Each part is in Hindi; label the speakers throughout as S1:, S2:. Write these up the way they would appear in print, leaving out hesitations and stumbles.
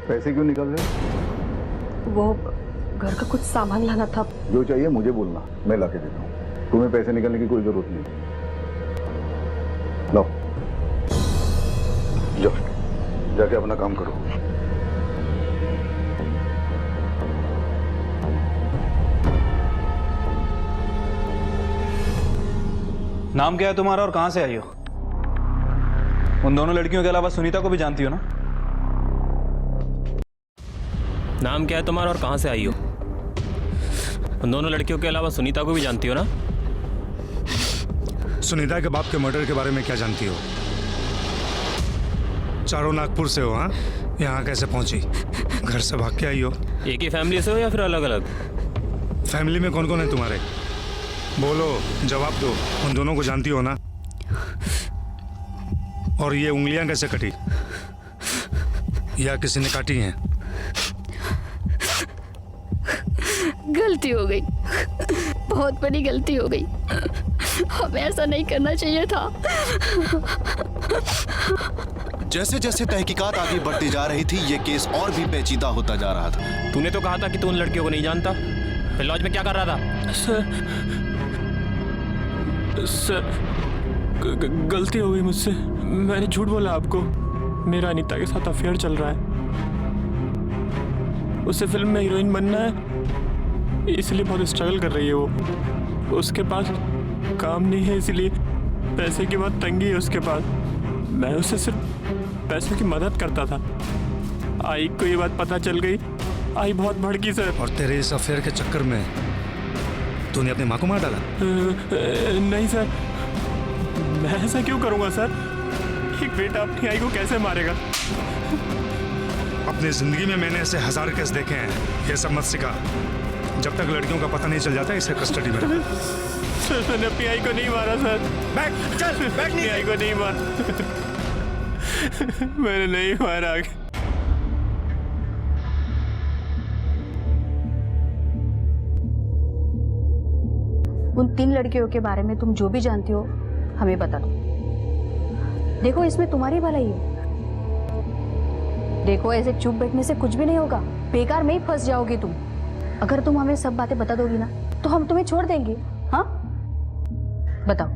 S1: पैसे क्यों निकल रहे?
S2: वो घर का कुछ सामान लाना था।
S1: जो चाहिए मुझे बोलना, मैं ला के देता हूँ। तुम्हें पैसे निकलने की कोई जरूरत नहीं। लो जाओ, जाके अपना काम करो।
S3: नाम क्या है तुम्हारा और कहां से आई हो? उन दोनों लड़कियों के अलावा सुनीता को भी जानती हो ना?
S4: नाम क्या है तुम्हारा और कहाँ से आई हो? उन दोनों लड़कियों के अलावा सुनीता को भी जानती हो ना?
S5: सुनीता के बाप के मर्डर के बारे में क्या जानती हो? चारों नागपुर से हो? हाँ, यहाँ कैसे पहुंची? घर से भाग के आई हो?
S4: एक ही फैमिली से हो या फिर अलग अलग?
S5: फैमिली में कौन कौन है तुम्हारे? बोलो, जवाब दो। उन दोनों को जानती हो ना? और ये उंगलियां कैसे कटी? या किसी ने काटी हैं?
S6: गलती हो गई, बहुत बड़ी गलती हो गई। हमें ऐसा नहीं करना चाहिए था।
S7: जैसे जैसे तहकीकात आगे बढ़ती जा रही थी, ये केस और भी पेचीदा होता जा रहा था।
S4: तूने तो कहा था कि तू उन लड़कियों को नहीं जानता, फिर लॉज में क्या कर रहा था?
S8: सर गलती हो गई मुझसे, मैंने झूठ बोला आपको। मेरा अनीता के साथ अफेयर चल रहा है, उसे फिल्म में हीरोइन बनना है, इसलिए बहुत स्ट्रगल कर रही है वो। उसके पास काम नहीं है, इसलिए पैसे की बहुत तंगी है उसके पास। मैं उसे सिर्फ पैसे की मदद करता था। आई को ये बात पता चल गई, आई बहुत भड़की सर।
S5: और तेरे इस अफेयर के चक्कर में तूने अपनी माँ को मार डाला?
S8: नहीं सर, मैं ऐसा क्यों करूँगा सर? एक बेटा अपनी आई को कैसे मारेगा?
S5: अपनी जिंदगी में मैंने ऐसे 1000 केस देखे हैं, ये सब मत सिखा। जब तक लड़कियों का पता नहीं चल जाता इसे कस्टडी में रख।
S8: सर मैंने अपनी आई को नहीं मारा सर।
S5: बैठ, चल, बैठ।
S8: अपनी आई को नहीं मारा। मैंने नहीं मारा।
S2: उन 3 लड़कियों के बारे में तुम जो भी जानती हो हमें बता दो। देखो इसमें तुम्हारी भलाई है। देखो ऐसे चुप बैठने से कुछ भी नहीं होगा, बेकार में ही फंस जाओगी तुम। अगर तुम हमें सब बातें बता दोगी ना तो हम तुम्हें छोड़ देंगे। हाँ बताओ,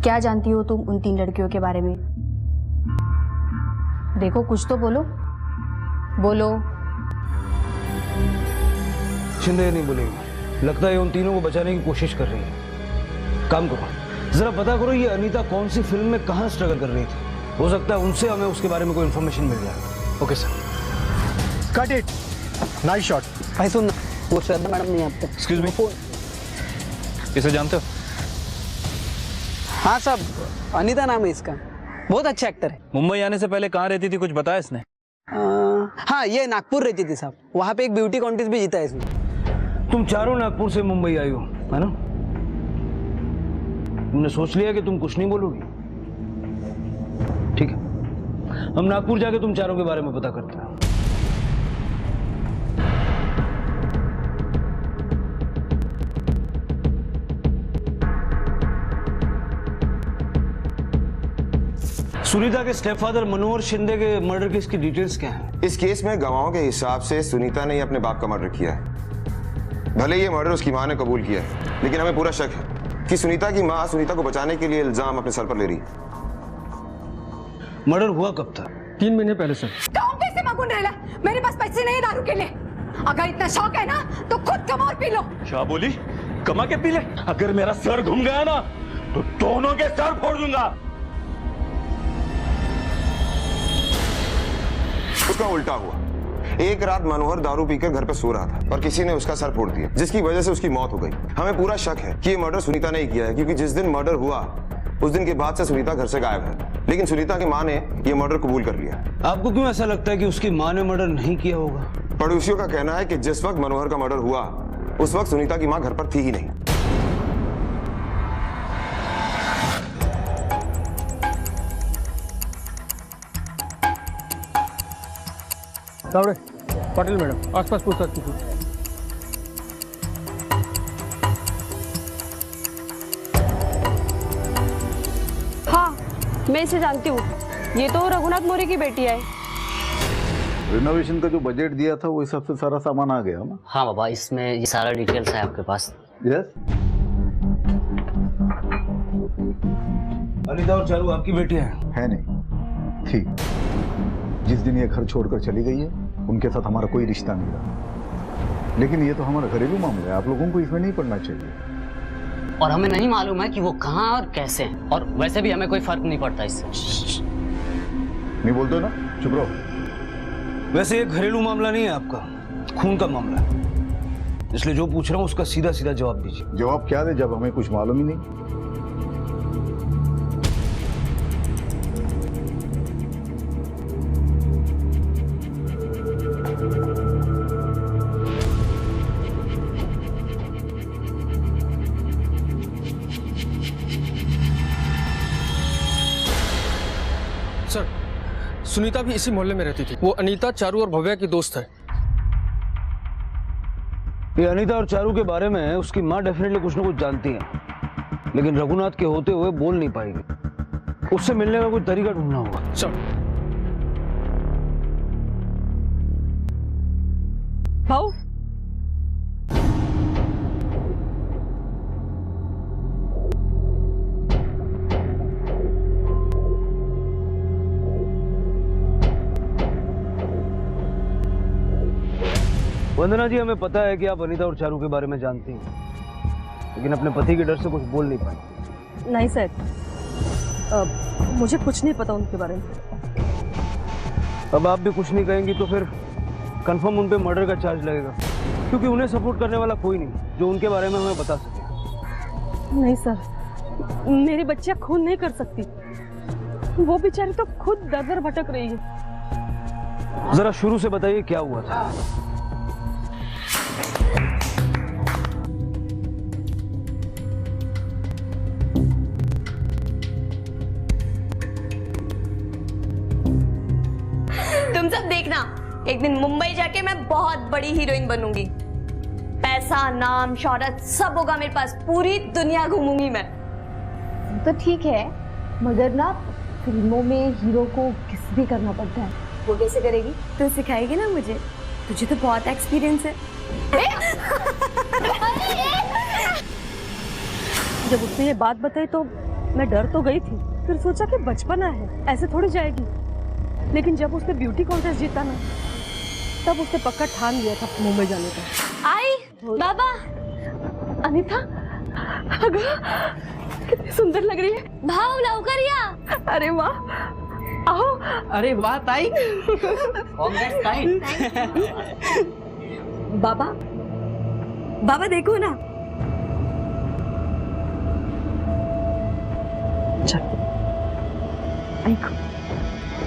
S2: क्या जानती हो तुम उन 3 लड़कियों के बारे में? देखो कुछ तो बोलो, बोलो।
S9: शिंदे नहीं बोलेगी, लगता है उन तीनों को बचाने की कोशिश कर रही है। काम करो, जरा पता करो ये अनीता कौन सी फिल्म में कहाँ स्ट्रगल कर रही थी। हो सकता है उनसे हमें उसके बारे में कोई इन्फॉर्मेशन मिल जाए। Okay sir.
S10: Cut it, nice shot.
S11: भाई सुन, वो श्रद्धा मैडम नहीं आपको?
S3: एक्सक्यूज मी, इसे जानते हो?
S11: हाँ साहब, अनीता नाम है इसका, बहुत अच्छा एक्टर है।
S3: मुंबई आने से पहले कहाँ रहती थी, कुछ बताया इसने?
S11: हाँ, ये नागपुर रहती थी साहब, वहाँ पे एक ब्यूटी कॉन्टेस्ट भी जीता है इसने।
S9: तुम चारों नागपुर से मुंबई आई हो, है ना? तुमने सोच लिया कि तुम कुछ नहीं बोलोगी? ठीक है, हम नागपुर जाके तुम चारों के बारे में पता करते हैं। सुनीता के स्टेपफादर मनोहर शिंदे के मर्डर केस की डिटेल्स क्या हैं?
S12: इस केस में गवाहों के हिसाब से सुनीता ने ही अपने बाप का मर्डर किया है। भले ये मर्डर उसकी मां ने कबूल किया है, लेकिन हमें पूरा शक है कि सुनीता की मां सुनीता को बचाने के लिए इल्जाम अपने सर पर ले रही है।
S9: मर्डर हुआ कब था?
S10: 3 महीने पहले सर।
S2: गाँव कैसे मांगून रहेला? मेरे पास पैसे नहीं दारू के लिए। अगर इतना शौक है ना तो खुद कमा और पी लो।
S13: क्या बोली? कमा के पी ले? अगर मेरा सर घूम गया ना तो दोनों के सर फोड़ दूंगा।
S12: उसका उल्टा हुआ। एक रात मनोहर दारू पीकर घर पर सो रहा था और किसी ने उसका सर फोड़ दिया, जिसकी वजह से उसकी मौत हो गई। हमें पूरा शक है कि ये मर्डर सुनीता ने ही किया है, क्योंकि जिस दिन मर्डर हुआ उस दिन के बाद से सुनीता घर से गायब है। लेकिन सुनीता की मां ने ये मर्डर कबूल कर लिया।
S9: आपको क्यों ऐसा लगता है कि उसकी मां ने मर्डर नहीं किया होगा?
S12: पड़ोसियों का कहना है कि जिस वक्त मनोहर का मर्डर हुआ उस वक्त सुनीता की मां घर पर थी ही नहीं।
S10: तावड़े, पाटिल मैडम, आसपास पूछताछ कीजिए।
S14: हाँ, मैं इसे जानती हूँ। ये तो रघुनाथ मौर्य की बेटी है।
S1: रिनोवेशन का जो बजट दिया था वो हिसाब से सारा सामान आ गया ना?
S14: हाँ बाबा, इसमें ये सारा डिटेल्स है आपके पास।
S1: यस।
S9: अनीता और चारू आपकी बेटियां
S1: है नहीं, थी। जिस दिन ये घर छोड़कर चली गई है उनके साथ हमारा कोई रिश्ता नहीं रहा। लेकिन ये तो हमारा घरेलू मामला है, आप लोगों को इसमें नहीं पड़ना चाहिए।
S14: और हमें नहीं मालूम है कि वो कहाँ और कैसे हैं, और वैसे भी हमें कोई फर्क नहीं पड़ता इससे।
S1: नहीं बोलते ना, चुप रहो।
S9: वैसे ये घरेलू मामला नहीं है आपका, खून का मामला है, इसलिए जो पूछ रहा हूँ उसका सीधा सीधा जवाब दीजिए।
S1: जवाब क्या दे जब हमें कुछ मालूम ही नहीं?
S10: सर, सुनीता भी इसी मोहल्ले में रहती थी। वो अनीता, चारू और भव्या की दोस्त है।
S9: ये अनीता और चारू के बारे में उसकी माँ डेफिनेटली कुछ ना कुछ जानती है, लेकिन रघुनाथ के होते हुए बोल नहीं पाएगी। उससे मिलने का कोई तरीका ढूंढना होगा।
S10: सर,
S6: भाऊ,
S9: वंदना जी, हमें पता है कि आप अनीता और चारू के बारे में जानती हैं, लेकिन अपने पति के डर से कुछ बोल नहीं पाए।
S6: नहीं सर, मुझे कुछ नहीं पता उनके बारे में।
S9: अब आप भी कुछ नहीं कहेंगी तो फिर कंफर्म उन पे मर्डर का चार्ज लगेगा, क्योंकि उन्हें सपोर्ट करने वाला कोई नहीं जो उनके बारे में हमें बता सके।
S6: नहीं सर, मेरी बच्चियां खून नहीं कर सकती। वो बेचारी तो खुद दर दर भटक रही है।
S9: जरा शुरू से बताइए क्या हुआ था।
S15: तुम सब देखना, एक दिन मुंबई जाके मैं बहुत बड़ी हीरोइन बनूंगी। पैसा, नाम, शौहरत सब होगा मेरे पास, पूरी दुनिया घूमूंगी मैं।
S2: तो ठीक है, मगर ना फिल्मों में हीरो को किस भी करना पड़ता है।
S15: वो कैसे करेगी? तू सिखाएगी ना मुझे, तुझे तो बहुत एक्सपीरियंस है।
S6: जब उसने ये बात बताई तो मैं डर तो गई थी, फिर सोचा कि बचपना है, ऐसे थोड़ी जाएगी। लेकिन जब उसने ब्यूटी कॉन्टेस्ट जीता ना, तब उसने पक्का ठान लिया था मुंबई जाने का।
S15: आई बाबा,
S6: अनीता, अगर कितनी सुंदर लग रही है।
S15: भाव लवकरिया।
S6: अरे वाह, आओ।
S11: अरे वाह ताई।
S15: बाबा, बाबा देखो ना।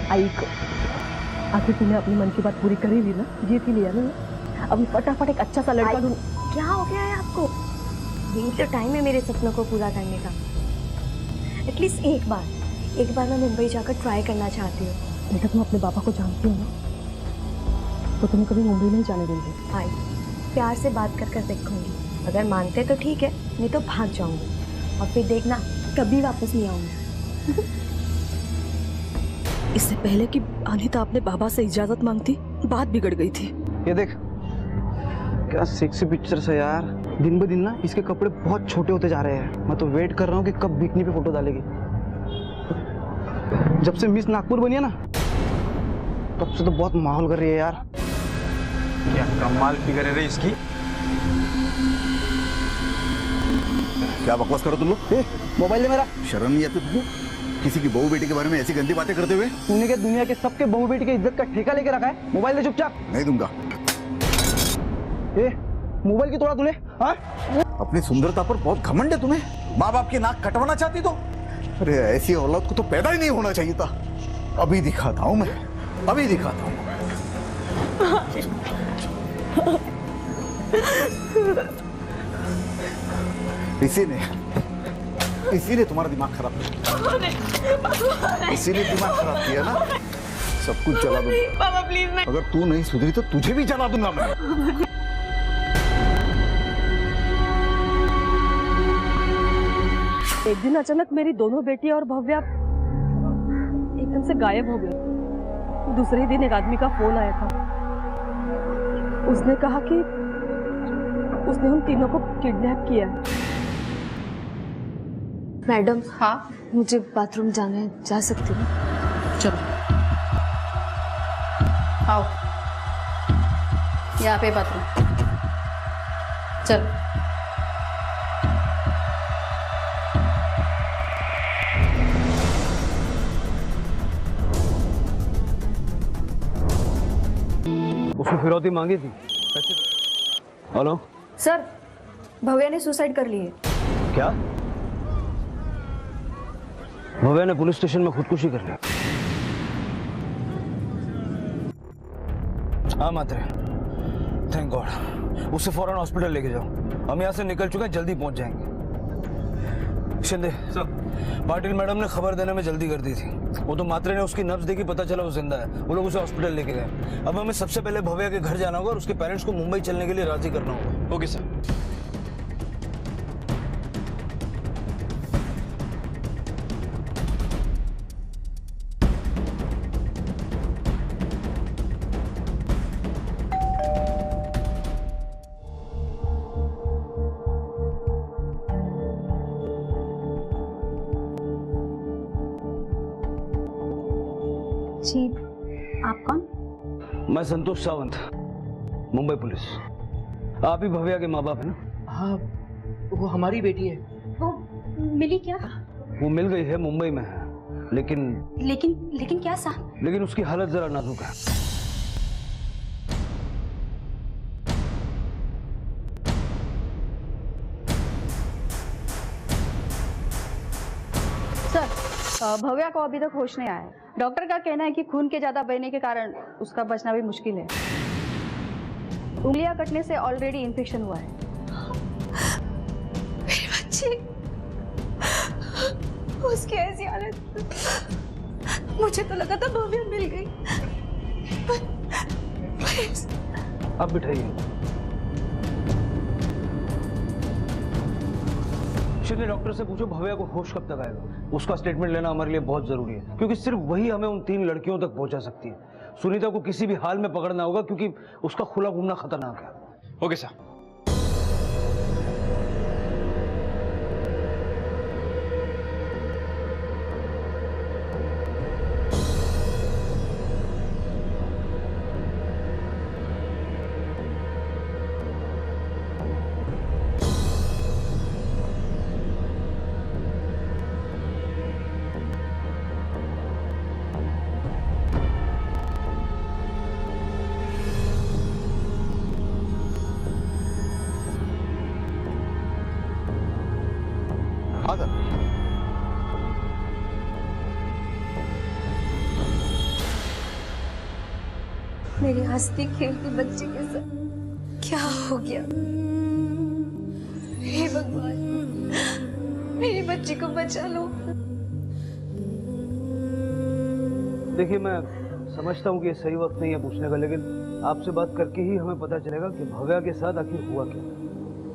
S6: आई को आखिर तूने अपनी मन की बात पूरी करी ली ना, जीत ही लिया ना। अभी फटाफट एक अच्छा सा लड़का ढूंढ।
S15: क्या हो गया है आपको? यही तो टाइम है मेरे सपनों को पूरा करने का। एटलीस्ट एक बार मैं मुंबई जाकर ट्राई करना चाहती हूँ।
S6: बेटा, तुम अपने पापा को जानती हो ना, तो तुम्हें कभी मुंबई नहीं जाने देंगे।
S15: आई प्यार से बात कर देखूंगी, अगर मानते तो ठीक है, नहीं तो भाग जाऊंगी और फिर देखना कभी वापस नहीं आऊंगी।
S6: इससे पहले कि अनीता अपने बाबा से इजाजत मांगती, बात बिगड़ गई थी।
S11: ये देख, क्या सेक्सी पिक्चर्स है यार। दिन ब दिन ना इसके कपड़े बहुत छोटे होते जा रहे हैं। मैं तो वेट कर रहा हूँ कि कब बिकनी पे फोटो डालेगी। जब से मिस नागपुर बनी है ना, तब से तो बहुत माहौल कर रही है यार।
S3: क्या कमाल फिगर है रे इसकी।
S1: क्या बकवास करो तुम लोग?
S11: मोबाइल दे मेरा।
S1: शर्म नहीं आती तुमको? किसी की बहू बेटी के बारे में ऐसी गंदी बातें करते हुए?
S11: तूने क्या दुनिया के सबके बहू बेटी की इज्जत का ठेका लेके रखा है? मोबाइल दे चुपचाप।
S1: नहीं दूंगा।
S11: मोबाइल की तोड़ा तूने? हाँ?
S1: अपनी सुंदरता पर बहुत घमंड है तुम्हें। माँ बाप की नाक कटवाना चाहती तो? अरे ऐसी औलाद को तो पैदा ही नहीं होना चाहिए था। अभी दिखाता हूँ मैं, अभी दिखाता हूँ। इसीलिए तुम्हारा दिमाग खराब किया। इसीलिए दिमाग खराब किया ना। सब कुछ जला दूंगा।
S15: पापा प्लीज, मैं
S1: अगर तू नहीं सुधरी तो तुझे भी जला दूंगा मैं।
S6: एक दिन अचानक मेरी दोनों बेटी और भव्या एकदम से गायब हो गई। दूसरे ही दिन एक आदमी का फोन आया था। उसने कहा कि उसने उन तीनों को किडनैप किया है।
S16: मैडम, हाँ, मुझे बाथरूम जाना है, जा सकती हूँ?
S2: चलो आओ, यहाँ पे बाथरूम। चलो।
S9: उसने फिरौती मांगी थी। हेलो
S2: सर, भव्या ने सुसाइड कर ली है।
S9: क्या? भव्या ने पुलिस स्टेशन में खुदकुशी कर ली? हाँ मात्रे, थैंक गॉड। उसे फौरन हॉस्पिटल लेके जाओ। हम यहाँ से निकल चुके हैं, जल्दी पहुंच जाएंगे। शिंदे सर, पाटिल मैडम ने खबर देने में जल्दी कर दी थी। वो तो मात्रे ने उसकी नब्ज देखी, पता चला वो जिंदा है। वो लोग उसे हॉस्पिटल लेके गए। अब हमें सबसे पहले भव्या के घर जाना होगा और उसके पेरेंट्स को मुंबई चलने के लिए राजी करना होगा।
S3: Okay sir.
S2: जी, आप कौन?
S9: मैं संतोष सावंत, मुंबई पुलिस। आप ही भव्या के माँ बाप है ना?
S11: हाँ, वो हमारी बेटी है।
S2: वो मिली क्या?
S9: वो मिल गई है, मुंबई में है, लेकिन
S2: लेकिन क्या साहब?
S9: लेकिन उसकी हालत जरा नाजुक है।
S2: सर, भव्या को अभी तक होश नहीं आया है। डॉक्टर का कहना है कि खून के ज्यादा बहने के कारण उसका बचना भी मुश्किल है। उंगलियां कटने से ऑलरेडी इन्फेक्शन हुआ है।
S15: मेरी बच्ची, उसकी ऐसी हालत, मुझे तो लगा था भव्या मिल गई। प्लीज
S9: अब बिठाइए। शिंदे, डॉक्टर से पूछो भव्या को होश कब तक आएगा। उसका स्टेटमेंट लेना हमारे लिए बहुत जरूरी है, क्योंकि सिर्फ वही हमें उन 3 लड़कियों तक पहुंचा सकती है। सुनीता को किसी भी हाल में पकड़ना होगा, क्योंकि उसका खुला घूमना खतरनाक है।
S3: Okay sir.
S12: हाँ सर।
S15: मेरी हंसती खेलती बच्ची के साथ क्या हो गया? हे भगवान, मेरी बच्ची को बचा लो।
S9: देखिए, मैं समझता हूँ कि ये सही वक्त नहीं है पूछने का, लेकिन आपसे बात करके ही हमें पता चलेगा कि भव्या के साथ आखिर हुआ क्या,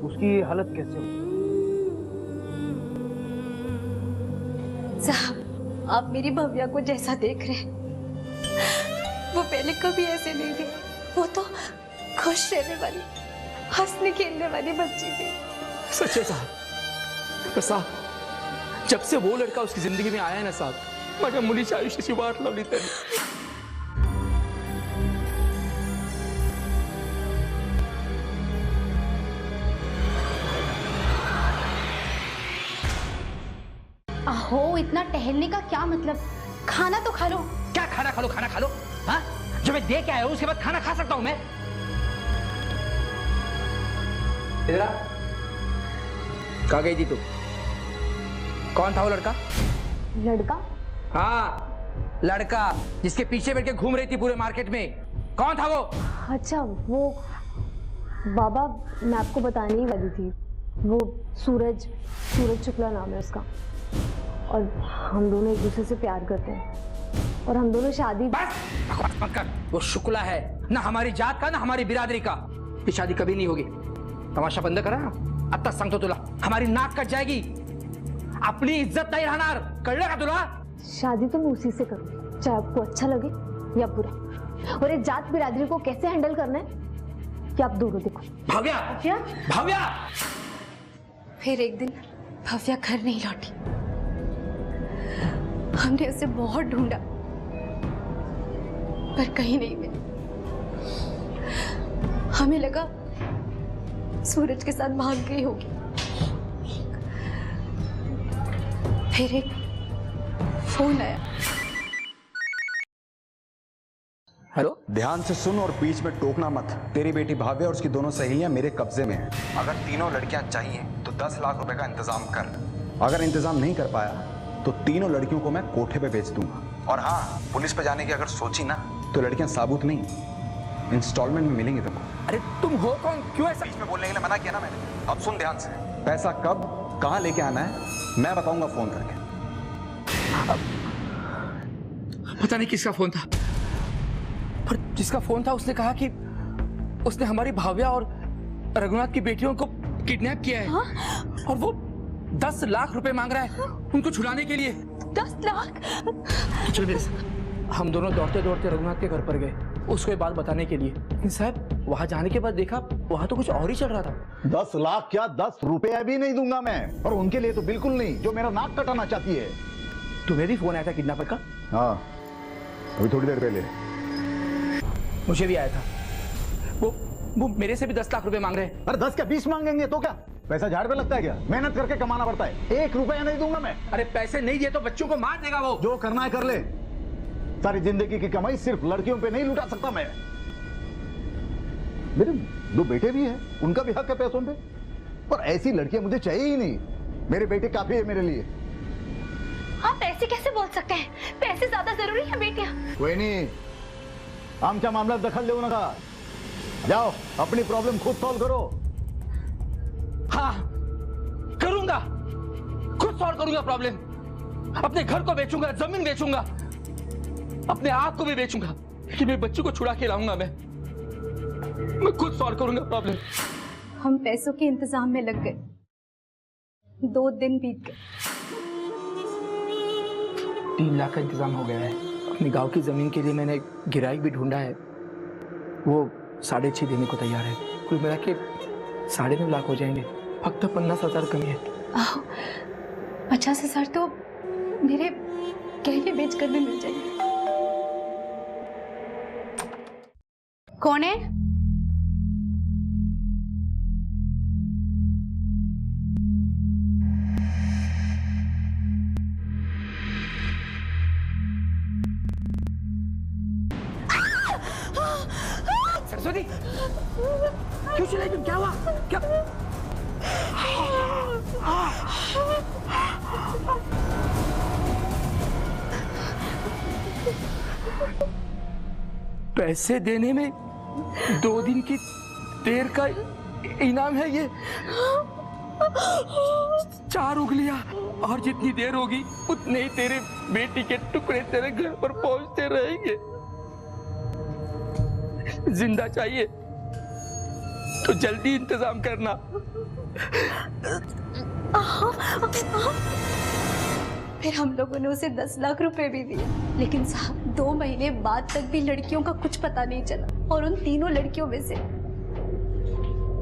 S9: उसकी ये हालत कैसे हुई।
S15: साहब, आप मेरी भव्या को जैसा देख रहे हैं, वो पहले कभी ऐसे नहीं थी। वो तो खुश रहने वाली, हंसने खेलने वाली बच्ची थी।
S10: सच है साहब। साहब, जब से वो लड़का उसकी जिंदगी में आया है ना साहब, माझ्या मुलीच्या आयुष्याची वाट लावली त्यांनी।
S2: अहो, इतना टहलने का क्या मतलब? खाना तो खा लो।
S11: क्या खाना खा लो? खाना खा लो? हाँ, जो मैं दे के आया हूँ उसके बाद खाना खा सकता हूँ मैं? इधर आ। कहाँ गई थी तू? कौन था वो लड़का?
S2: लड़का?
S11: हाँ, लड़का जिसके पीछे बैठ के घूम रही थी पूरे मार्केट में। कौन था वो?
S16: अच्छा, वो बाबा, मैं आपको बताने ही वाली थी। वो सूरज शुक्ला नाम है उसका, और हम दोनों एक दूसरे से प्यार करते हैं, और हम दोनों शादी।
S11: बस बकवास मत कर। वो शुक्ला है ना हमारी जात का, ना हमारी बिरादरी का। ये शादी कभी नहीं होगी। तमाशा बंद करा ना, आता सांगतो तुला, हमारी नाक कट जाएगी, अपनी इज्जत नहीं रहणार, कळलं का तुला?
S16: शादी तो मैं उसी से करूंगी, चाहे आपको अच्छा लगे या बुरा, और एक जात बिरादरी को कैसे हैंडल करना है ये आप दोनों देखो।
S11: भव्या, भव्या!
S15: फिर एक दिन भव्या घर नहीं लौटी। हमने उसे बहुत ढूंढा पर कहीं नहीं मिली। हमें लगा सूरज के साथ भाग गई होगी। फिर एक फोन आया।
S17: हेलो, ध्यान से सुन और बीच में टोकना मत। तेरी बेटी भाव्या और उसकी दोनों सहेलियां मेरे कब्जे में हैं। अगर तीनों लड़कियां चाहिए तो 10 लाख रुपए का इंतजाम कर। अगर इंतजाम नहीं कर पाया तो तीनों लड़कियों को मैं कोठे पे बेच दूंगा। और हाँ, पुलिस पे जाने की अगर सोची ना तो लड़कियां साबुत नहीं, इंस्टॉलमेंट में मिलेंगी तुमको।
S11: अरे तुम हो कौन? क्यों ऐसा?
S17: बीच में बोलने के लिए मना किया ना मैंने। अब सुन ध्यान से। पैसा कब कहाँ लेके आना है मैं बताऊंगा फोन करके।
S11: पता नहीं किसका फोन था, पर जिसका फोन था उसने कहा कि उसने हमारी भाव्या और रघुनाथ की बेटियों को किडनैप किया है। हाँ? और वो 10 लाख रुपए मांग रहा है उनको छुड़ाने के लिए।
S15: 10 लाख?
S11: चल मेरे साथ। हम दोनों दौड़ते दौड़ते रघुनाथ के घर पर गए उसको ये बात बताने के लिए। लेकिन साहब वहां जाने के बाद देखा वहां तो कुछ और ही चल रहा था।
S1: 10 लाख क्या, 10 रुपया भी नहीं दूंगा मैं। और उनके लिए तो बिल्कुल नहीं, जो मेरा नाक कटाना चाहती है।
S11: तुम्हें भी फोन आया था किडनैपर का?
S1: हाँ, अभी थोड़ी देर पहले
S11: मुझे भी आया था। वो मेरे से भी 10 लाख रुपए मांग रहे हैं।
S1: अरे 10 क्या 20 मांगेंगे तो क्या? पैसा झाड़ पे लगता है क्या? मेहनत करके कमाना पड़ता है। 1 रुपया नहीं दूंगा मैं।
S11: अरे पैसे नहीं दिए तो बच्चों को मार देगा वो।
S1: जो करना है कर ले। सारी जिंदगी की कमाई सिर्फ लड़कियों पे नहीं लुटा सकता मैं। मेरे 2 बेटे भी हैं, उनका भी हक है पैसों पे। पर ऐसी लड़कियां मुझे चाहिए ही नहीं। मेरे बेटे काफी है मेरे लिए।
S15: आप ऐसे कैसे बोल सकते हैं? पैसे ज्यादा जरूरी है बेटियां।
S1: कोई नहीं, आमच्या मामल्यात दखल देऊ नका। जाओ अपनी प्रॉब्लम खुद सॉल्व करो।
S11: हाँ करूंगा, खुद सॉल्व करूंगा प्रॉब्लम। अपने घर को बेचूंगा, जमीन बेचूंगा, अपने आप को भी बेचूंगा, लेकिन मेरे बच्चों को छुड़ा के लाऊंगा मैं खुद सॉल्व करूंगा प्रॉब्लम।
S15: हम पैसों के इंतजाम में लग गए। 2 दिन बीत गए।
S11: 3 लाख का इंतजाम हो गया है। अपने गांव की जमीन के लिए मैंने गिराई भी ढूंढा है, वो 6.5 देने को तैयार है। कुल मिला के 9.5 लाख हो जाएंगे। फक्त 50,000 कमी है।
S15: 50,000 तो मेरे गहने बेच कर भी मिल जाएंगे। कौन है?
S11: सरस्वती, क्यों चिल्लाई तुम? क्या हुआ? क्या? पैसे देने में 2 दिन की देर का इनाम है ये। 4 उंगलियां, और जितनी देर होगी उतने ही तेरे बेटी के टुकड़े तेरे घर पर पहुंचते रहेंगे। जिंदा चाहिए तो जल्दी इंतजाम करना।
S15: फिर हम लोगों ने उसे 10 लाख रुपए भी दिए, लेकिन साहब 2 महीने बाद तक भी लड़कियों का कुछ पता नहीं चला, और उन तीनों लड़कियों में से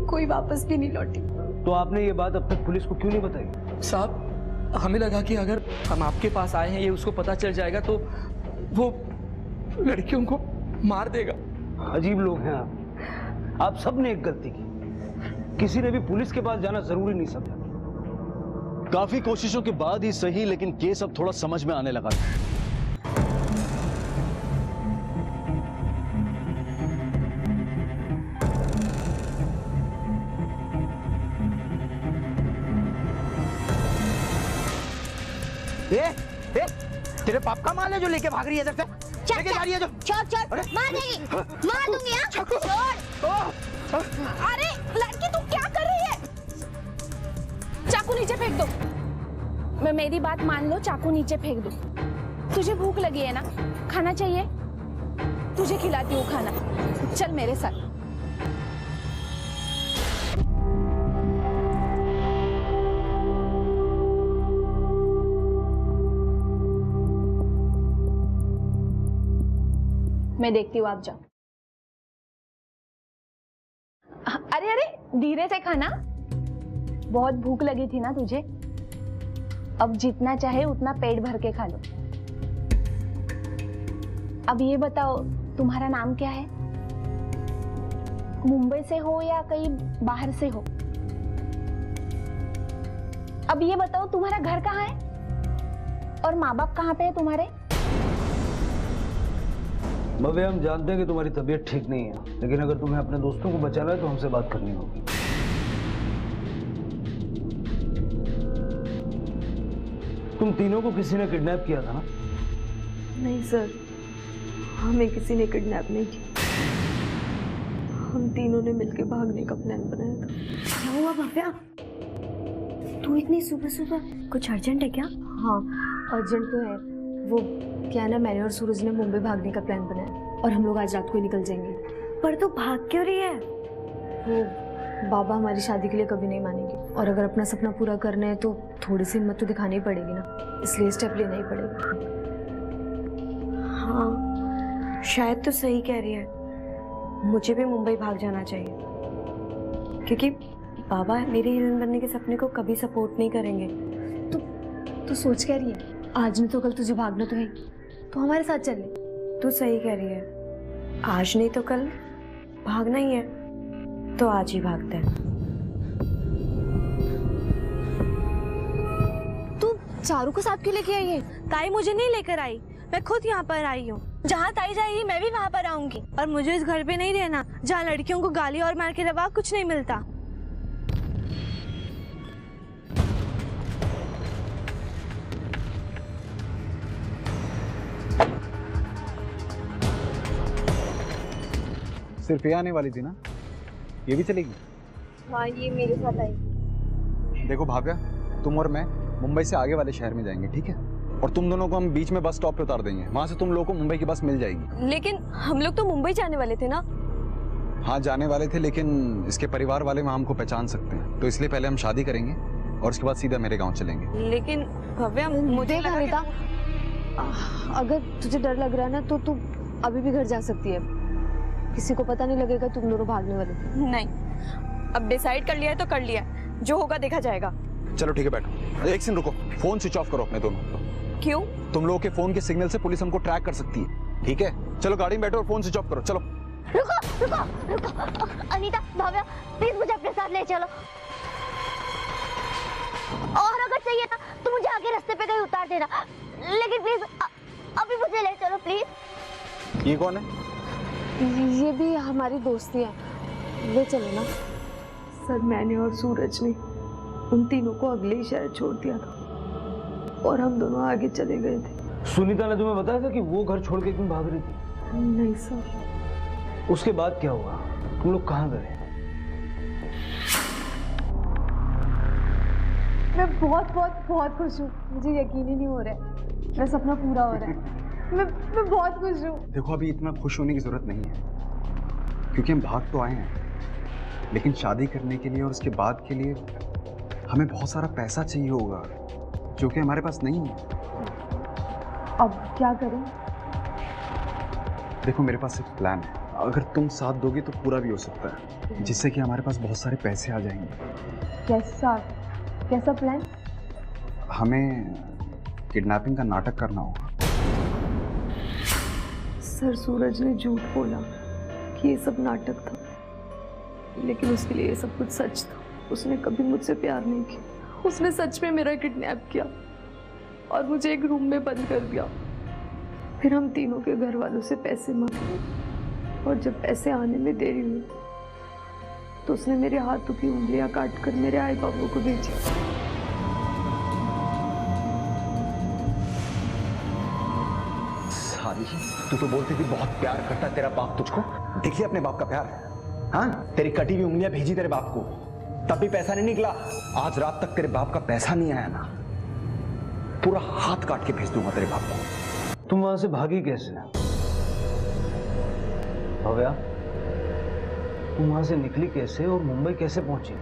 S15: कोई वापस भी नहीं लौटी।
S9: तो आपने ये बात अब तक पुलिस को क्यों नहीं बताई?
S11: साहब हमें लगा कि अगर हम आपके पास आए हैं ये उसको पता चल जाएगा तो वो लड़कियों को मार देगा।
S9: अजीब लोग हैं आप सब ने एक गलती की। किसी ने भी पुलिस के पास जाना जरूरी नहीं समझा।
S18: काफी कोशिशों के बाद ही सही, लेकिन केस अब थोड़ा समझ में आने लगा।
S11: ए, तेरे पाप का माल है जो लेके भाग रही है इधर से। लेके जा रही है जो।
S19: छोड़ मार देगी, मार दूंगी। छोड़। अरे लड़की तू क्या कर रही है?
S20: चाकू नीचे फेंक दो। मेरी बात मान लो, चाकू नीचे फेंक दो। तुझे भूख लगी है ना, खाना चाहिए? तुझे खिलाती हूँ खाना, चल मेरे साथ। मैं देखती हूँ, आप जाओ। अरे अरे धीरे से खाना, बहुत भूख लगी थी ना तुझे। अब जितना चाहे उतना पेट भर के खा लो। अब ये बताओ तुम्हारा नाम क्या है? मुंबई से हो या कहीं बाहर से हो? अब ये बताओ तुम्हारा घर कहाँ है और माँ बाप कहाँ पे है तुम्हारे?
S9: भव्य, हम जानते हैं कि तुम्हारी तबीयत ठीक नहीं है, लेकिन अगर तुम्हें अपने दोस्तों को बचाना है तो हमसे बात करनी होगी। तुम तीनों को किसी ने किडनैप किया था ना?
S6: नहीं सर, हमें किसी ने किडनैप नहीं किया। हम तीनों ने मिलकर भागने का प्लान बनाया था।
S16: क्या हुआ भव्या? तू इतनी सुबह सुबह, कुछ अर्जेंट है क्या? हाँ अर्जेंट तो है। वो क्या है ना, मैंने और सूरज ने मुंबई भागने का प्लान बनाया और हम लोग आज रात को निकल जाएंगे। पर तू भाग क्यों रही है? वो बाबा हमारी शादी के लिए कभी नहीं मानेंगे, और अगर अपना सपना पूरा करना है तो थोड़ी सी हिम्मत तो दिखानी ही पड़ेगी ना, इसलिए स्टेप लेना ही पड़ेगा। हाँ शायद तो सही कह रही है, मुझे भी मुंबई भाग जाना चाहिए, क्योंकि बाबा मेरे हीरोइन बनने के सपने को कभी सपोर्ट नहीं करेंगे। तो सोच कह रही है आज नहीं तो कल तुझे भागना तो है, तो हमारे साथ चल ले। तू सही कह रही है, आज नहीं तो कल भागना ही है, तो आज ही भागते हैं।
S19: तू चारू को साथ क्यों लेके आई है? ताई मुझे नहीं लेकर आई, मैं खुद यहाँ पर आई हूँ। जहाँ ताई जाएगी मैं भी वहाँ पर आऊंगी, और मुझे इस घर पे नहीं रहना जहाँ लड़कियों को गाली और मार के रवा कुछ नहीं मिलता।
S17: सिर्फ ये आने वाली थी ना, ये भी चलेगी?
S16: हाँ ये मेरे साथ आई।
S17: देखो भाव्या, तुम और मैं मुंबई से आगे वाले शहर में जाएंगे, ठीक है? और तुम दोनों को हम बीच में बस स्टॉप पे उतार देंगे, वहां से तुम लोगों को मुंबई की बस मिल जाएगी।
S16: लेकिन हम लोग तो मुंबई जाने वाले थे ना?
S17: हाँ जाने वाले थे, लेकिन इसके परिवार वाले वहाँ हमको पहचान सकते हैं, तो इसलिए पहले हम शादी करेंगे और उसके बाद सीधा मेरे गाँव चलेंगे।
S16: लेकिन भव्या मुझे अनीता, अगर तुझे डर लग रहा है ना तो तू अभी भी घर जा सकती है, किसी को पता नहीं लगेगा तुम दोनों भागने वाले।
S19: नहीं, अब डिसाइड कर लिया है तो कर लिया, जो होगा देखा जाएगा।
S17: चलो ठीक है, बैठो। एक सेकंड रुको, फोन स्विच ऑफ करो अपने दोनों।
S19: क्यों?
S17: तुम लोगों के फोन के सिग्नल से पुलिस हमको ट्रैक कर सकती है, ठीक है? चलो गाड़ी में बैठो और फोन स्विच ऑफ करो, चलो।
S19: रुको रुको रुको, अनीता भव्या प्लीज मुझे अपने साथ ले चलो, और अगर चाहिए था तो मुझे आगे रास्ते पे कहीं उतार देना, लेकिन प्लीज अभी मुझे ले चलो प्लीज।
S17: ये कौन है?
S16: ये भी हमारी दोस्ती है, ले चलो ना।
S6: सर मैंने और सूरज ने उन तीनों को अगले ही शहर छोड़ दिया था और हम दोनों आगे चले गए थे।
S9: सुनीता ने तुम्हें बताया था कि वो घर छोड़ के क्यों भाग रही थी?
S6: नहीं सर।
S9: उसके बाद क्या हुआ? तुम लोग कहाँ गए?
S16: मैं बहुत बहुत बहुत खुश हूँ, मुझे यकीन ही नहीं हो रहा है मेरा सपना पूरा हो रहा है। मैं बहुत खुश हूँ।
S17: देखो अभी इतना खुश होने की जरूरत नहीं है, क्योंकि हम भाग तो आए हैं, लेकिन शादी करने के लिए और उसके बाद के लिए हमें बहुत सारा पैसा चाहिए होगा, जो कि हमारे पास नहीं है।
S16: अब क्या करें?
S17: देखो मेरे पास एक प्लान है, अगर तुम साथ दोगे तो पूरा भी हो सकता है, जिससे कि हमारे पास बहुत सारे पैसे आ जाएंगे।
S16: कैसा प्लान?
S17: हमें किडनैपिंग का नाटक करना होगा।
S6: सर सूरज ने झूठ बोला कि ये सब नाटक था, लेकिन उसके लिए ये सब कुछ सच था। उसने कभी मुझसे प्यार नहीं किया, उसने सच में मेरा किडनैप किया और मुझे एक रूम में बंद कर दिया। फिर हम तीनों के घर वालों से पैसे मांगे, और जब पैसे आने में देरी हुई तो उसने मेरे हाथों की उंगलियां काटकर मेरे आई बाबू को भेजा।
S17: तू तो बोलती थी बहुत प्यार करता तेरा बाप तुझको, देखिए अपने बाप का प्यार। हाँ तेरी कटी हुई उंगलियां भेजी तेरे बाप को, तब भी पैसा नहीं निकला। आज रात तक तेरे बाप का पैसा नहीं आया ना, पूरा हाथ काट के भेज दूंगा तेरे बाप को।
S9: तुम वहां से भागी कैसे? भव्या तुम वहां से निकली कैसे और मुंबई कैसे पहुंची?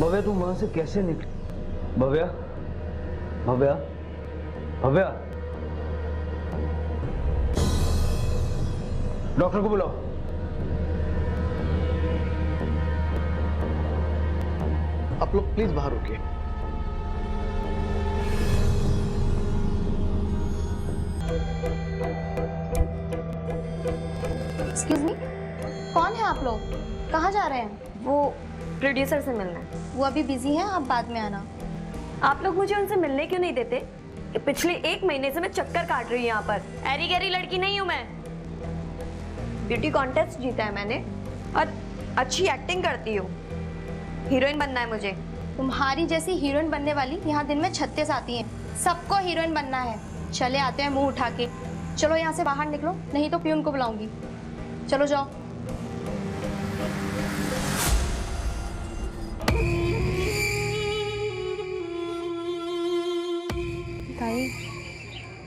S9: भव्या तुम वहां से कैसे निकली? भव्या भव्या भव्या डॉक्टर को बुलाओ।
S18: आप लोग प्लीज बाहर रुकिए।
S15: एक्सक्यूज मी, कौन है आप लोग? कहाँ जा रहे हैं?
S16: वो प्रोड्यूसर से मिलना है।
S15: वो अभी बिजी हैं, आप बाद में आना।
S16: आप लोग मुझे उनसे मिलने क्यों नहीं देते? पिछले 1 महीने से मैं चक्कर काट रही हूँ यहाँ पर। ऐरी गैरी लड़की नहीं हूँ मैं। ब्यूटी कॉन्टेस्ट जीता है मैंने और अच्छी एक्टिंग करती हूँ। हीरोइन बनना है मुझे।
S15: तुम्हारी जैसी हीरोइन बनने वाली यहाँ दिन में 36 आती हैं। सबको हीरोइन बनना है। चले आते हैं मुंह उठा के। चलो यहाँ से बाहर निकलो, नहीं तो प्यून को बुलाऊंगी। चलो जाओ।
S19: ताई,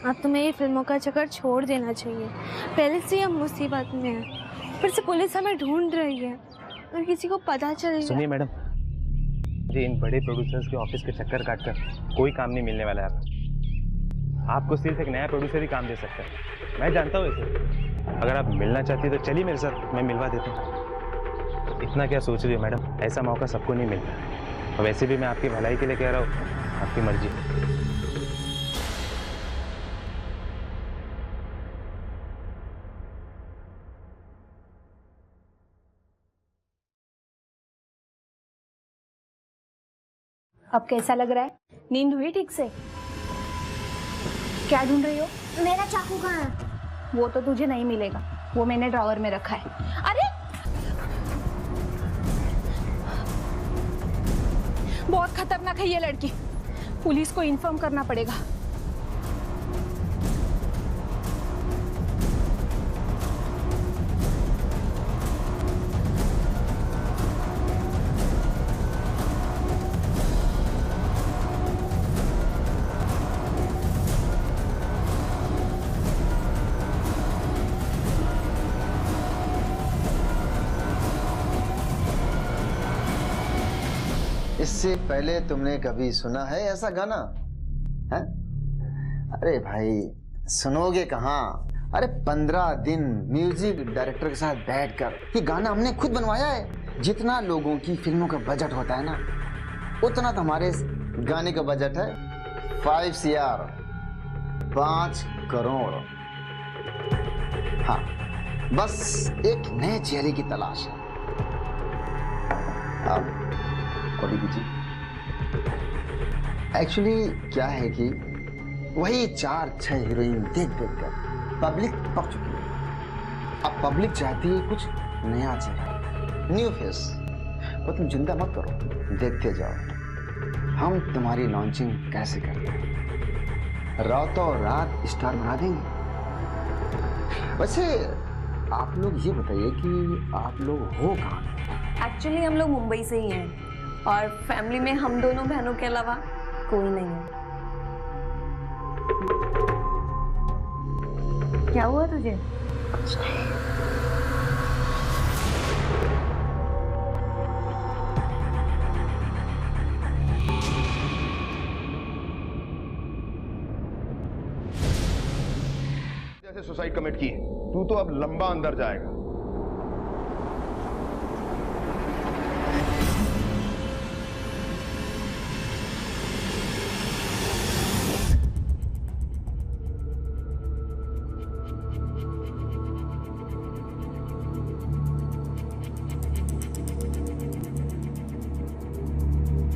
S19: अब तुम्हें ये फिल्मों का चक्कर छोड़ देना चाहिए। पहले से हम मुसीबत में हैं, फिर से पुलिस हमें ढूंढ रही है और किसी को पता चल गया।
S4: सुनिए मैडम, मुझे इन बड़े प्रोड्यूसर्स के ऑफिस के चक्कर काटकर कोई काम नहीं मिलने वाला है। आपको सिर्फ एक नया प्रोड्यूसर ही काम दे सकता है। मैं जानता हूँ इसे। अगर आप मिलना चाहती है तो चलिए मेरे साथ, मैं मिलवा देता हूँ। इतना क्या सोच रही हो मैडम, ऐसा मौका सबको नहीं मिलता। और वैसे भी मैं आपकी भलाई के लिए कह रहा हूँ, आपकी मर्जी।
S2: अब कैसा लग रहा है? नींद हुई ठीक से? क्या ढूंढ रही हो?
S19: मेरा चाकू कहाँ है?
S2: वो तो तुझे नहीं मिलेगा, वो मैंने ड्रॉवर में रखा है।
S20: अरे बहुत खतरनाक है ये लड़की, पुलिस को इन्फॉर्म करना पड़ेगा।
S21: इससे पहले तुमने कभी सुना है ऐसा गाना? है? अरे भाई सुनोगे कहाँ? अरे 15 दिन म्यूजिक डायरेक्टर के साथ बैठकर ये गाना हमने खुद बनवाया है। जितना लोगों की फिल्मों का बजट होता है ना, उतना तो हमारे गाने का बजट है 5 CR 5 करोड़। हाँ, बस एक नए चेहरे की तलाश है। अब एक्चुअली क्या है कि वही 4-6 हीरोइन देख देख कर पब्लिक पक चुकी है। अब पब्लिक चाहती है कुछ नया चेहरा, न्यू फेस। तो तुम चिंता मत करो, देखते जाओ हम तुम्हारी लॉन्चिंग कैसे करते हैं। रातों रात स्टार बना देंगे। वैसे आप लोग ये बताइए कि आप लोग हो कहाँ?
S16: एक्चुअली हम लोग मुंबई से ही हैं और फैमिली में हम दोनों बहनों के अलावा कोई नहीं है। क्या हुआ तुझे?
S12: जैसे सुसाइड कमिट की, तू तो अब लंबा अंदर जाएगा।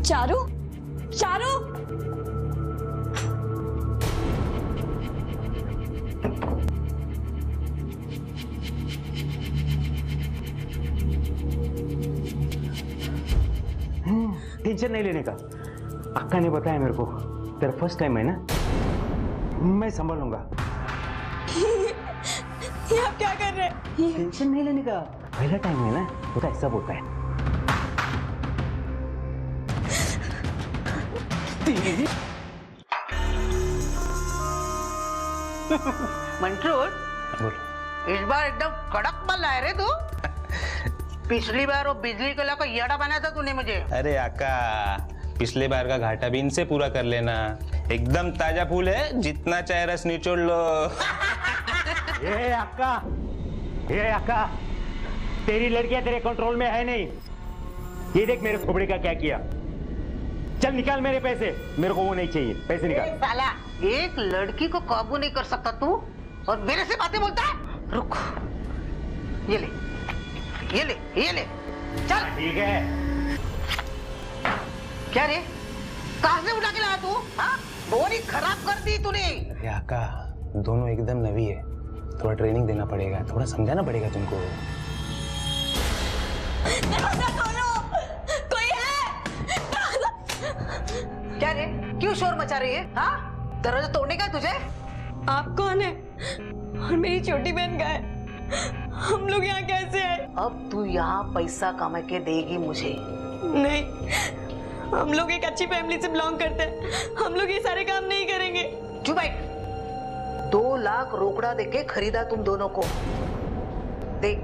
S16: चारू, चारू,
S9: टेंशन नहीं लेने का। अक्का ने बताया मेरे को, तेरा फर्स्ट टाइम है ना, मैं संभाल लूंगा।
S19: ये आप क्या कर रहे हैं?
S9: टेंशन नहीं लेने का, पहला टाइम है ना, तो ऐसा होता है।
S22: मंटूर, इस बार एकदम कड़क बल है रे तू। पिछली बार वो बिजली को लेकर येड़ा बनाया था तूने मुझे।
S4: अरे आका, पिछले बार का घाटा भी इनसे पूरा कर लेना। एकदम ताजा फूल है, जितना चाहे रस निचोड़ लो।
S9: ए आका,
S5: ये अक्का, तेरी लड़कियां तेरे कंट्रोल में है नहीं। ये देख मेरे खोपड़ी का क्या किया। चल निकाल मेरे पैसे, मेरे को वो नहीं चाहिए, पैसे निकाल।
S22: साला, एक लड़की को काबू नहीं कर सकता तू और मेरे से बातें बोलता है? रुक, ये ले, ये ले, ये ले, चल।
S5: ठीक है।
S22: क्या रे, कहां से उठा के लाया तू? हाँ, बोरी खराब कर दी तूने।
S4: अरे आका, दोनों एकदम नवी है, थोड़ा ट्रेनिंग देना पड़ेगा, थोड़ा समझाना पड़ेगा तुमको।
S22: कोई है? क्या रे, क्यों शोर मचा रही है? हाँ, दरवाजा तोड़ने का है तुझे?
S6: आप कौन है? और मेरी छोटी बहन का है। हम लोग यहाँ कैसे आए?
S22: अब तू यहाँ पैसा कमा के देगी मुझे?
S6: नहीं, हम लोग एक अच्छी फैमिली से बिलोंग करते हैं। हम लोग ये सारे काम नहीं करेंगे।
S22: चुप बैठ। 2 लाख रोकड़ा देके खरीदा तुम दोनों को। देख,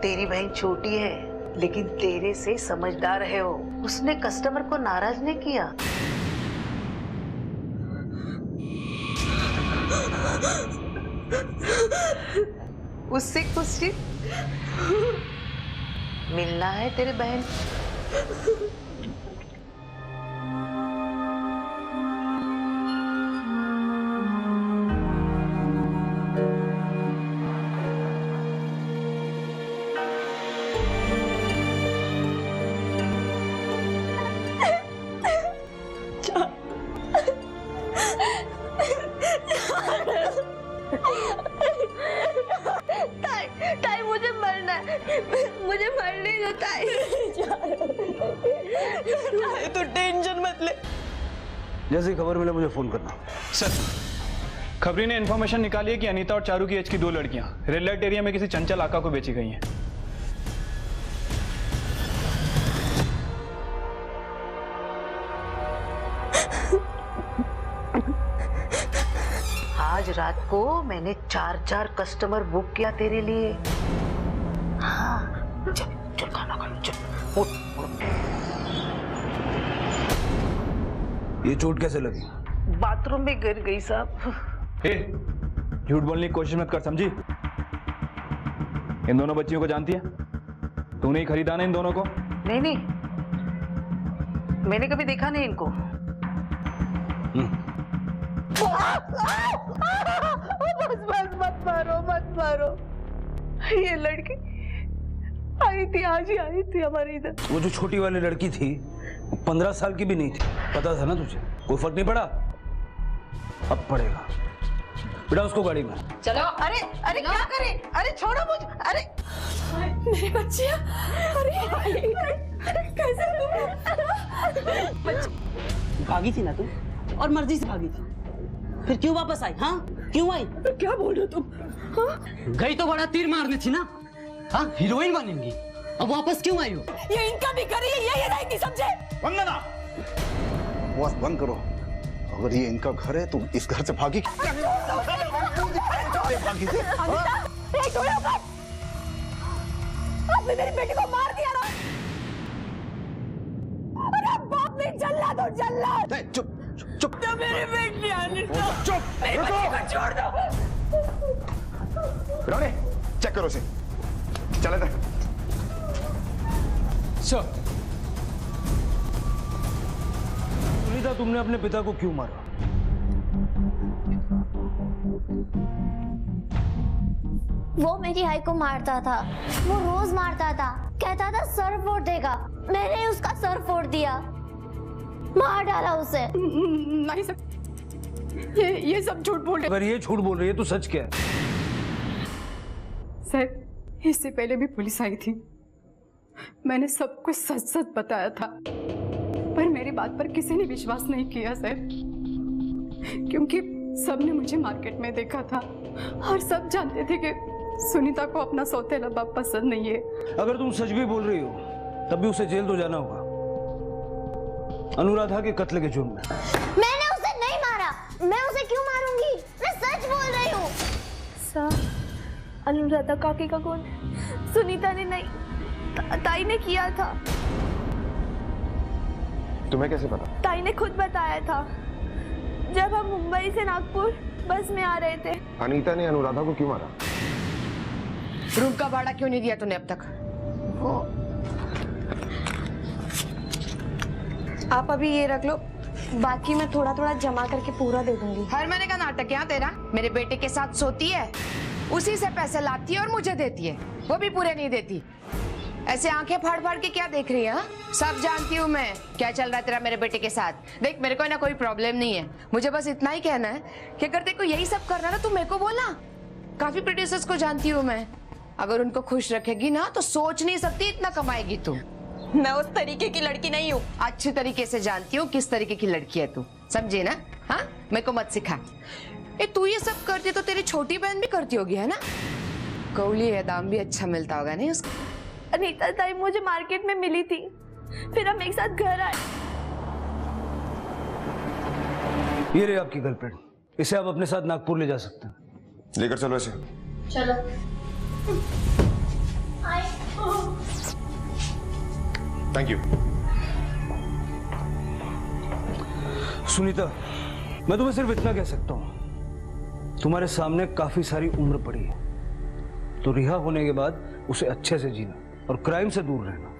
S22: तेरी बहन छोटी है लेकिन तेरे से समझदार है वो। उसने कस्टमर को नाराज नहीं किया। उससे कुछ मिलना है तेरे बहन।
S19: ताई, मुझे मरना है, मुझे मरने दो ताई।
S6: तू टेंशन मत ले।
S9: जैसे ही खबर मिले मुझे फोन करना।
S3: सर, खबरी ने इन्फॉर्मेशन निकाली है कि अनीता और चारू की एज की 2 लड़कियां रेड लाइट एरिया में किसी चंचल आका को बेची गई हैं।
S22: आज रात को मैंने 4 कस्टमर बुक किया तेरे लिए। हाँ, चल चल खाना खा, चल उठ।
S9: ये चोट कैसे लगी?
S22: बाथरूम में गिर गई साहब।
S3: झूठ बोलने की कोशिश मत कर, समझी? इन दोनों बच्चियों को जानती है? तूने ही खरीदा ना इन दोनों को?
S22: नहीं नहीं, मैंने कभी देखा नहीं इनको। बस बस, मत मारो मत मारो। ये लड़की आई थी, आज ही आई थी हमारे इधर।
S9: वो जो छोटी वाली लड़की थी, वो 15 साल की भी नहीं थी। पता था ना तुझे? कोई फर्क नहीं पड़ा? अब पड़ेगा। बिठा उसको गाड़ी में।
S22: चलो। अरे अरे क्या करे? अरे छोड़ो मुझे। अरे
S6: मेरी बच्चियां, अरे कैसे
S14: भागी थी ना तुम, और मर्जी से भागी थी, फिर क्यों वापस आई? हाँ, क्यों आई?
S6: क्या बोल रहे हो तुम? हाँ?
S14: गई तो बड़ा तीर मारने थी ना। हाँ, हीरोइन बनेंगी, अब वापस क्यों आई हो?
S6: ये इनका भी करिए, ये रहेंगी, समझे?
S1: वंदना, बस बंद करो। अगर ये इनका घर है तो इस घर से भागी।
S6: आपने मेरी बेटी को मार दिया ना। अरे बाप ने जल्लाद और जल्लाद।
S1: चुप चुप।
S6: तो मेरी बेटी आने दो।
S1: चुप।
S6: मेरी बच्ची को छोड़ दो।
S12: रानी, चेक करो इसे। चले थे।
S9: सर, सुनीता, तुमने अपने पिता को क्यों मारा?
S19: वो मेरी हाई को मारता था, वो रोज मारता था, कहता था सर फोड़ देगा। मैंने उसका सर फोड़ दिया, मार डाला उसे।
S6: नहीं सर, ये सब झूठ बोल रहे।
S9: अगर ये झूठ बोल रही है तो सच क्या है?
S6: सर, इससे पहले भी पुलिस आई थी, मैंने सब कुछ सच सच बताया था, पर मेरी बात पर किसी ने विश्वास नहीं किया सर, क्योंकि सबने मुझे मार्केट में देखा था और सब जानते थे कि सुनीता को अपना सौतेला बाप पसंद नहीं है।
S9: अगर तुम सच भी बोल रही हो तब भी उसे जेल तो जाना होगा, अनुराधा के कत्ल के जुर्म में।
S19: मैंने उसे नहीं मारा, मैं उसे क्यों मारूंगी? मैं सच बोल रही हूँ। सर, अनुराधा काकी का कौन? सुनीता ने नहीं, ताई ने किया था।
S12: तुम्हें कैसे पता?
S19: ताई ने खुद बताया था, जब हम मुंबई से नागपुर बस में आ रहे थे।
S12: अनीता ने अनुराधा को क्यों मारा?
S7: रूम का भाड़ा क्यों नहीं दिया तूने अब तक?
S15: वो
S19: आप अभी ये रख लो, बाकी मैं थोड़ा थोड़ा जमा करके पूरा दे दूंगी।
S7: हर महीने का नाटक यहाँ तेरा। मेरे बेटे के साथ सोती है, उसी से पैसे लाती है और मुझे देती है, वो भी पूरे नहीं देती। ऐसे आंखें फाड़ फाड़ के क्या देख रही है? सब जानती हूँ मैं क्या चल रहा है तेरा मेरे बेटे के साथ। देख मेरे को ना कोई प्रॉब्लम नहीं है, मुझे बस इतना ही कहना है कि अगर तेरे को यही सब करना ना तो मेरे को बोलना। काफी प्रोड्यूसर्स को जानती हूँ मैं, अगर उनको खुश रखेगी ना तो सोच नहीं सकती इतना कमाएगी तू।
S20: मैं उस तरीके की लड़की नहीं हूँ।
S7: अच्छी तरीके से जानती हूँ किस तरीके की लड़की है तू, समझे ना? हाँ, मेरे को मत सिखा। तू ये सब करती तो तेरी छोटी बहन भी करती होगी, है ना? कौली है, दाम भी अच्छा मिलता होगा नहीं उसका?
S19: अनीता ताई मुझे मार्केट में मिली थी, फिर हम एक साथ घर आए।
S9: ये रही आपकी गर्लफ्रेंड, इसे आप अपने साथ नागपुर ले जा सकते हैं।
S12: लेकर चलो इसे।
S15: चलो।
S12: Thank you.
S9: सुनीता, मैं तुम्हें सिर्फ इतना कह सकता हूं, तुम्हारे सामने काफी सारी उम्र पड़ी है, तो रिहा होने के बाद उसे अच्छे से जीना और क्राइम से दूर रहना।